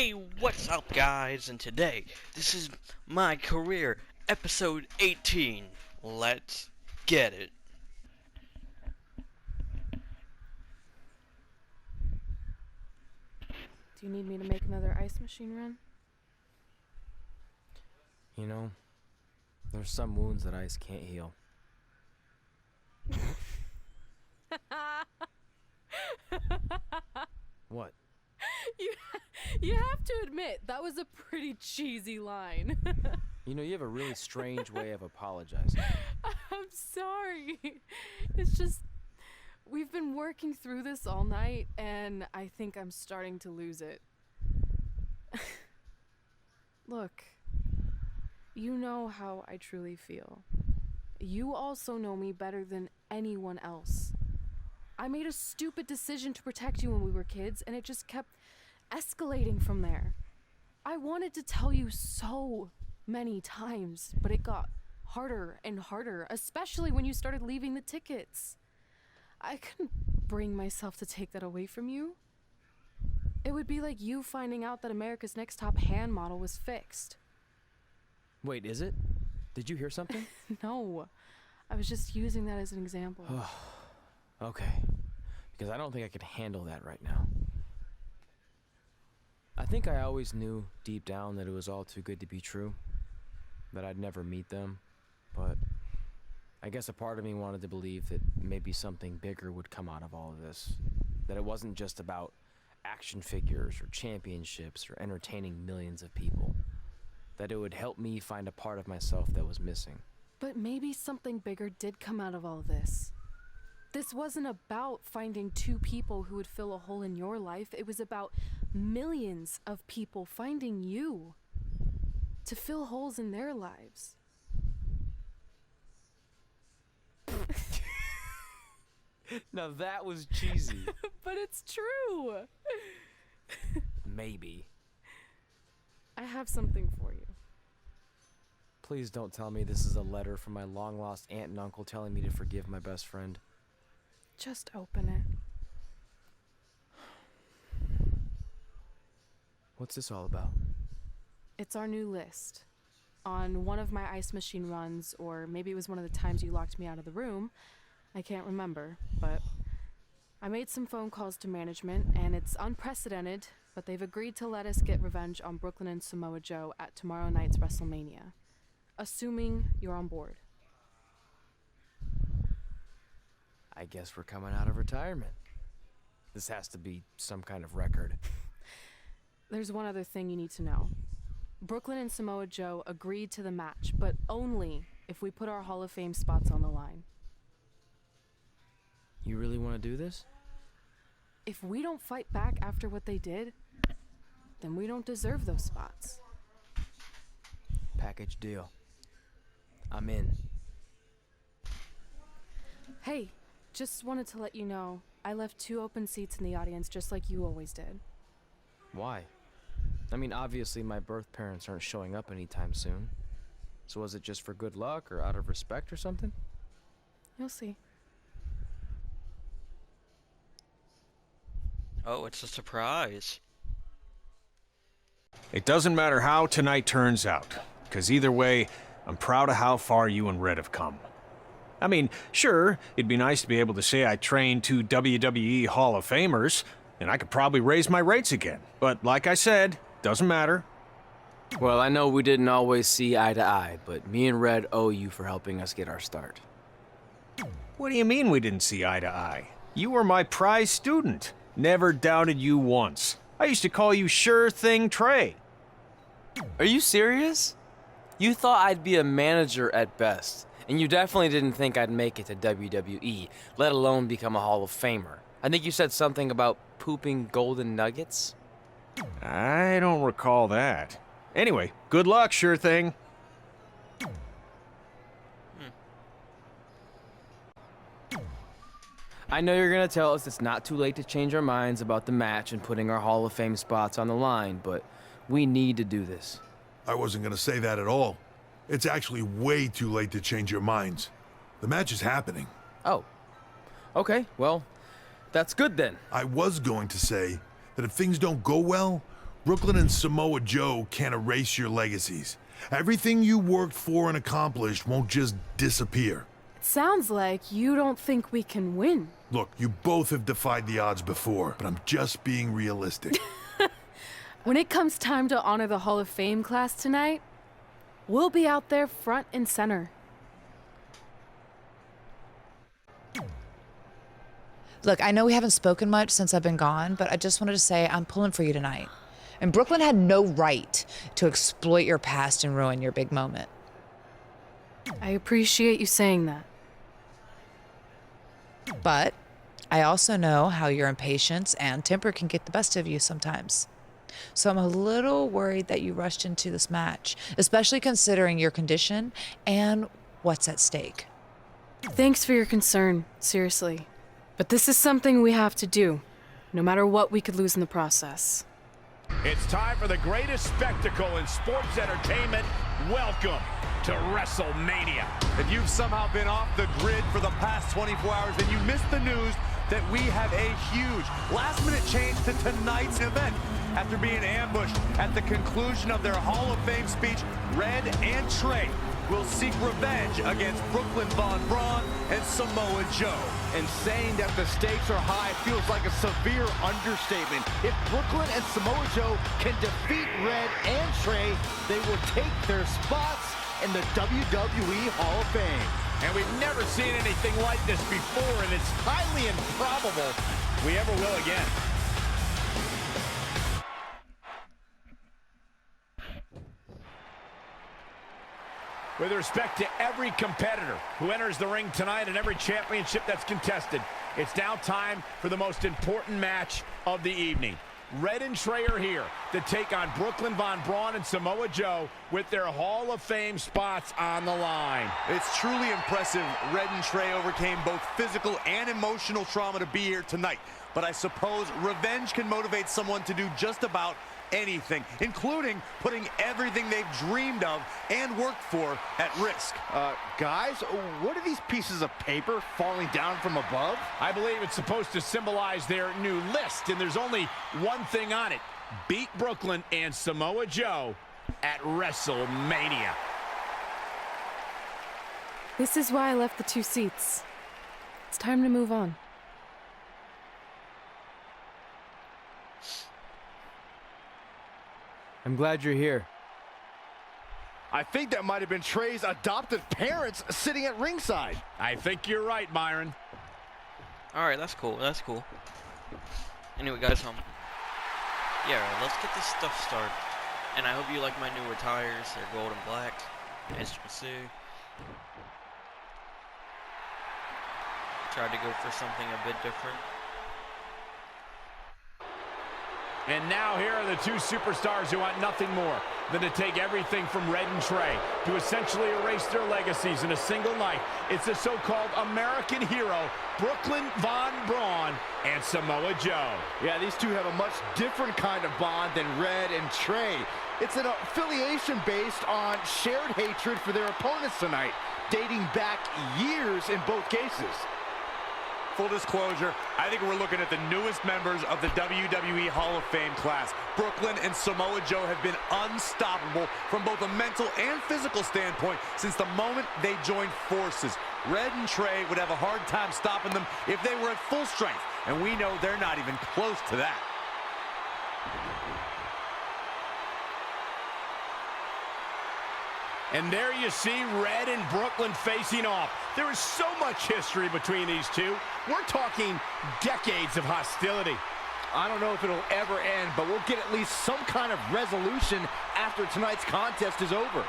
Hey, what's up, guys? And today, this is my career, episode 18. Let's get it. Do you need me to make another ice machine run? You know, there's some wounds that ice can't heal. What? You have to admit, that was a pretty cheesy line. You know, you have a really strange way of apologizing. I'm sorry. It's just, we've been working through this all night, and I think I'm starting to lose it. Look, you know how I truly feel. You also know me better than anyone else. I made a stupid decision to protect you when we were kids, and it just kept escalating from there. I wanted to tell you so many times, but it got harder and harder, especially when you started leaving the tickets. I couldn't bring myself to take that away from you. It would be like you finding out that America's Next Top Hand model was fixed. Wait, is it? Did you hear something? No, I was just using that as an example. Okay, because I don't think I could handle that right now. I think I always knew deep down that it was all too good to be true, that I'd never meet them, but I guess a part of me wanted to believe that maybe something bigger would come out of all of this, that it wasn't just about action figures or championships or entertaining millions of people, that it would help me find a part of myself that was missing. But maybe something bigger did come out of all this. This wasn't about finding two people who would fill a hole in your life. It was about millions of people finding you to fill holes in their lives. Now that was cheesy. But it's true. Maybe. I have something for you. Please don't tell me this is a letter from my long-lost aunt and uncle telling me to forgive my best friend. Just open it. What's this all about? It's our new list. On one of my ice machine runs, or maybe it was one of the times you locked me out of the room, I can't remember, but I made some phone calls to management, and it's unprecedented, but they've agreed to let us get revenge on Brooklyn and Samoa Joe at tomorrow night's WrestleMania, assuming you're on board. I guess we're coming out of retirement. This has to be some kind of record. There's one other thing you need to know. Brooklyn and Samoa Joe agreed to the match, but only if we put our Hall of Fame spots on the line. You really want to do this? If we don't fight back after what they did, then we don't deserve those spots. Package deal. I'm in. Hey, just wanted to let you know, I left 2 open seats in the audience just like you always did. Why? I mean, obviously my birth parents aren't showing up anytime soon. So was it just for good luck or out of respect or something? You'll see. Oh, it's a surprise. It doesn't matter how tonight turns out, because either way, I'm proud of how far you and Red have come. I mean, sure, it'd be nice to be able to say I trained 2 WWE Hall of Famers, and I could probably raise my rates again. But like I said, doesn't matter. Well, I know we didn't always see eye to eye, but me and Red owe you for helping us get our start. What do you mean we didn't see eye to eye? You were my prize student. Never doubted you once. I used to call you Sure Thing Trey. Are you serious? You thought I'd be a manager at best, and you definitely didn't think I'd make it to WWE, let alone become a Hall of Famer. I think you said something about pooping golden nuggets? I don't recall that. Anyway, good luck, Sure Thing. I know you're gonna tell us it's not too late to change our minds about the match and putting our Hall of Fame spots on the line, but we need to do this. I wasn't gonna say that at all. It's actually way too late to change your minds. The match is happening. Oh. Okay, well, that's good then. I was going to say that if things don't go well, Brooklyn and Samoa Joe can't erase your legacies. Everything you worked for and accomplished won't just disappear. It sounds like you don't think we can win. Look, you both have defied the odds before, but I'm just being realistic. When it comes time to honor the Hall of Fame class tonight, we'll be out there front and center. Look, I know we haven't spoken much since I've been gone, but I just wanted to say I'm pulling for you tonight. And Brooklyn had no right to exploit your past and ruin your big moment. I appreciate you saying that. But I also know how your impatience and temper can get the best of you sometimes. So I'm a little worried that you rushed into this match, especially considering your condition and what's at stake. Thanks for your concern, seriously. But this is something we have to do, no matter what we could lose in the process. It's time for the greatest spectacle in sports entertainment. Welcome to WrestleMania. If you've somehow been off the grid for the past 24 hours, then you missed the news that we have a huge last-minute change to tonight's event. After being ambushed at the conclusion of their Hall of Fame speech, Red and Trey will seek revenge against Brooklyn Von Braun and Samoa Joe. And saying that the stakes are high feels like a severe understatement. If Brooklyn and Samoa Joe can defeat Red and Trey, they will take their spots in the WWE Hall of Fame. And we've never seen anything like this before, and it's highly improbable we ever will again. With respect to every competitor who enters the ring tonight and every championship that's contested, it's now time for the most important match of the evening. Red and Trey are here to take on Brooklyn Von Braun and Samoa Joe with their Hall of Fame spots on the line. It's truly impressive Red and Trey overcame both physical and emotional trauma to be here tonight. But I suppose revenge can motivate someone to do just about anything, including putting everything they've dreamed of and worked for at risk. Guys, what are these pieces of paper falling down from above? I believe it's supposed to symbolize their new list, and there's only one thing on it. Beat Brooklyn and Samoa Joe at WrestleMania. This is why I left the 2 seats. It's time to move on. I'm glad you're here. I think that might have been Trey's adoptive parents sitting at ringside. I think you're right, Myron. Alright, that's cool, that's cool. Anyway, guys, yeah, let's get this stuff started. And I hope you like my newer tires. They're gold and black, as you can see. Tried to go for something a bit different. And now here are the 2 superstars who want nothing more than to take everything from Red and Trey to essentially erase their legacies in a single night. It's the so-called American hero, Brooklyn Von Braun and Samoa Joe. Yeah, these two have a much different kind of bond than Red and Trey. It's an affiliation based on shared hatred for their opponents tonight, dating back years in both cases. Full disclosure, I think we're looking at the newest members of the WWE Hall of Fame class. Brooklyn and Samoa Joe have been unstoppable from both a mental and physical standpoint since the moment they joined forces. Red and Trey would have a hard time stopping them if they were at full strength, and we know they're not even close to that. And there you see Red and Brooklyn facing off. There is so much history between these two. We're talking decades of hostility. I don't know if it'll ever end, but we'll get at least some kind of resolution after tonight's contest is over.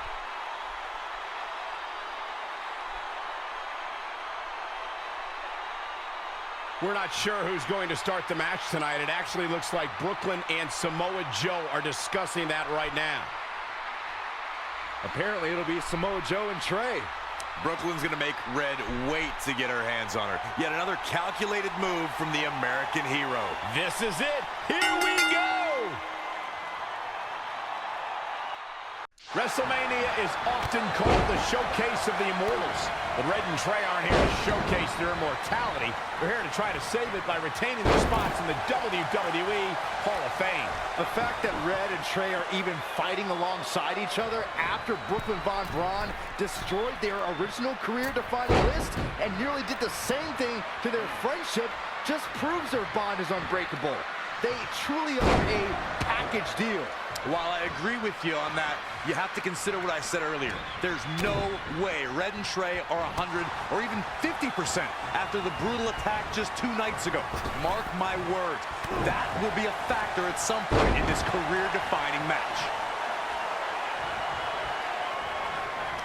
We're not sure who's going to start the match tonight. It actually looks like Brooklyn and Samoa Joe are discussing that right now. Apparently, it'll be Samoa Joe and Trey. Brooklyn's going to make Red wait to get her hands on her. Yet another calculated move from the American hero. This is it. Here we go. WrestleMania is often called the showcase of the immortals. But Red and Trey aren't here to showcase their immortality. They're here to try to save it by retaining their spots in the WWE Hall of Fame. The fact that Red and Trey are even fighting alongside each other after Brooklyn Von Braun destroyed their original career-defining list and nearly did the same thing to their friendship just proves their bond is unbreakable. They truly are a package deal. While I agree with you on that, you have to consider what I said earlier. There's no way Red and Trey are 100 or even 50% after the brutal attack just 2 nights ago. Mark my words, that will be a factor at some point in this career-defining match.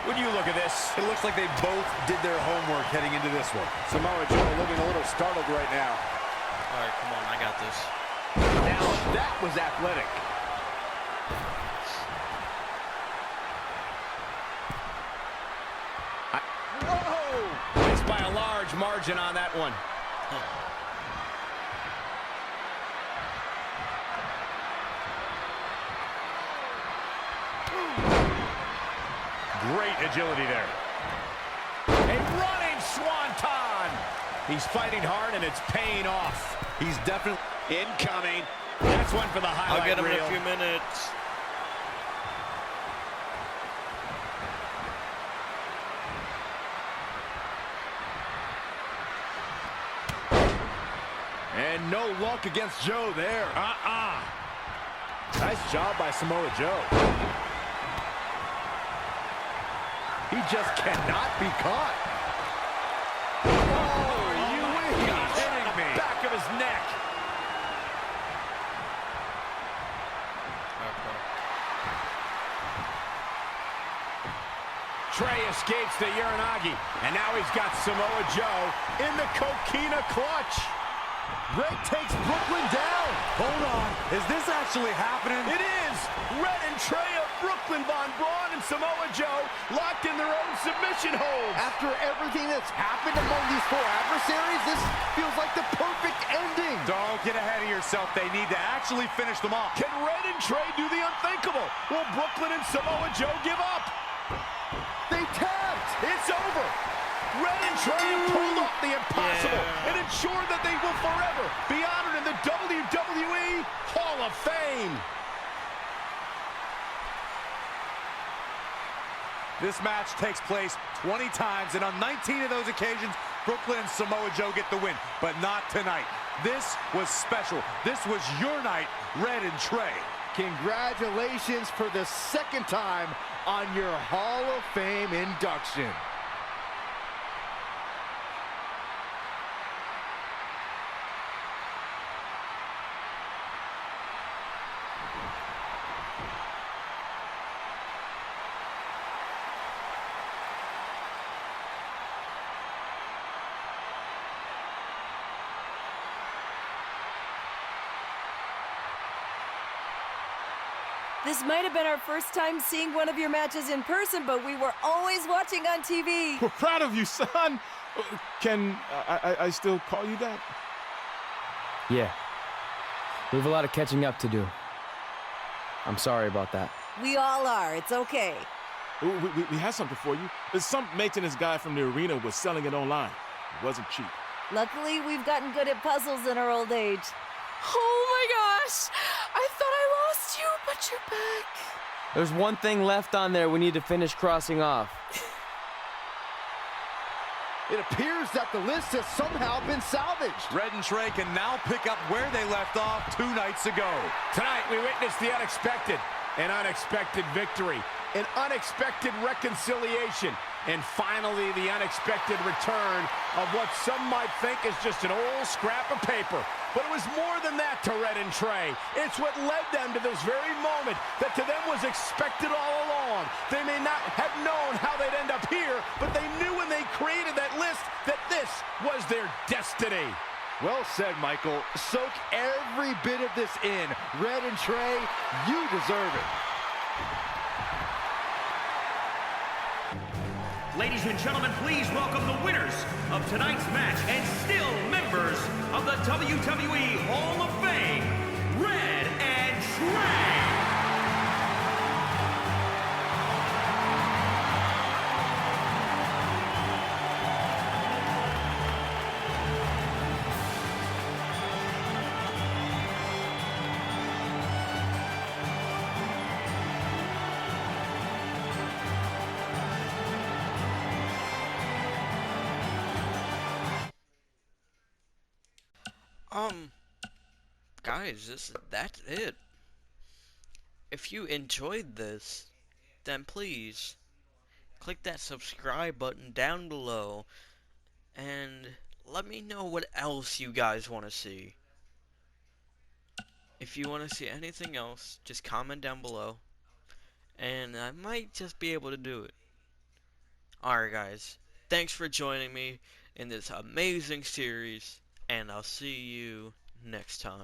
When you look at this, It looks like they both did their homework heading into this one. Samoa Joe looking a little startled right now. All right, come on, I got this. Now, that was athletic. Whoa! Missed by a large margin on that one. Great agility there. A running swanton. He's fighting hard, and it's paying off. He's definitely Incoming. That's one for the highlight I'll get him reel. in a few minutes. And no luck against Joe there. Nice job by Samoa Joe. He just cannot be caught. Oh, are you kidding me? Back of his neck. Trey escapes the Uranagi, and now he's got Samoa Joe in the coquina clutch. Red takes Brooklyn down. Hold on, is this actually happening? It is! Red and Trey of Brooklyn, Von Braun and Samoa Joe locked in their own submission holds. After everything that's happened among these 4 adversaries, this feels like the perfect ending. Don't get ahead of yourself. They need to actually finish them off. Can Red and Trey do the unthinkable? Will Brooklyn and Samoa Joe give up? They tapped. It's over. Red and Trey have pulled off the impossible and ensured that they will forever be honored in the WWE Hall of Fame. This match takes place 20 times, and on 19 of those occasions, Brooklyn and Samoa Joe get the win, but not tonight. This was special. This was your night, Red and Trey. Congratulations for the 2nd time on your Hall of Fame induction. This might have been our first time seeing one of your matches in person, but we were always watching on TV. We're proud of you, son. Can I still call you that? Yeah. We have a lot of catching up to do. I'm sorry about that. We all are. It's okay. We have something for you. Some maintenance guy from the arena was selling it online. It wasn't cheap. Luckily, we've gotten good at puzzles in our old age. Oh my gosh! I thought I lost you, but you're back. There's one thing left on there we need to finish crossing off. It appears that the list has somehow been salvaged. Red and Trey can now pick up where they left off 2 nights ago. Tonight, we witnessed the unexpected, an unexpected victory, an unexpected reconciliation, and finally the unexpected return of what some might think is just an old scrap of paper. But it was more than that to Red and Trey. It's what led them to this very moment that to them was expected all along. They may not have known how they'd end up here, but they knew when they created that list that this was their destiny. Well said, Michael. Soak every bit of this in. Red and Trey, you deserve it. Ladies and gentlemen, please welcome the winners of tonight's match and still members of the WWE Hall of Fame, Red and Trey. Um, guys, that's it. If you enjoyed this, then please click that subscribe button down below and let me know what else you guys want to see. If you want to see anything else, just comment down below and I might just be able to do it. Alright guys, thanks for joining me in this amazing series and I'll see you next time.